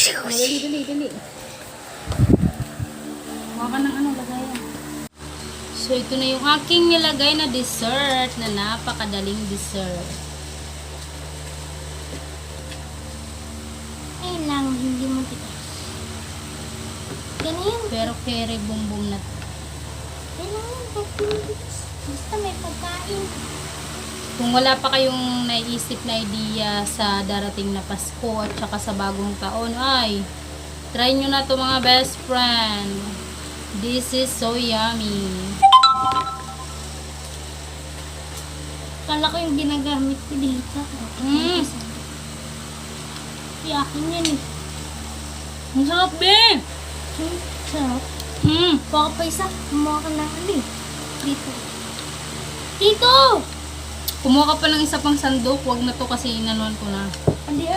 Dali. Huwag ka ng lagayan. So, ito na yung aking nilagay na dessert na napakadaling dessert. Ayun lang, hindi mo tigas. Ganyan. Pero kere bumbum na to. Ayun lang yun, hindi mo tigas. Basta may pagkain. Kung wala pa kayong naiisip na idea sa darating na Pasko at saka sa bagong taon, ay, try nyo na to mga best friend. This is so yummy. Kala ko yung ginagamit ko dito. Akin yan eh. Ang sarap, be! Sarap. Baka pa isa, kumuha ka ng Dito. Dito! Kumuha ka pa ng isa pang sandok. Wag na to kasi inanuan ko na. Andi,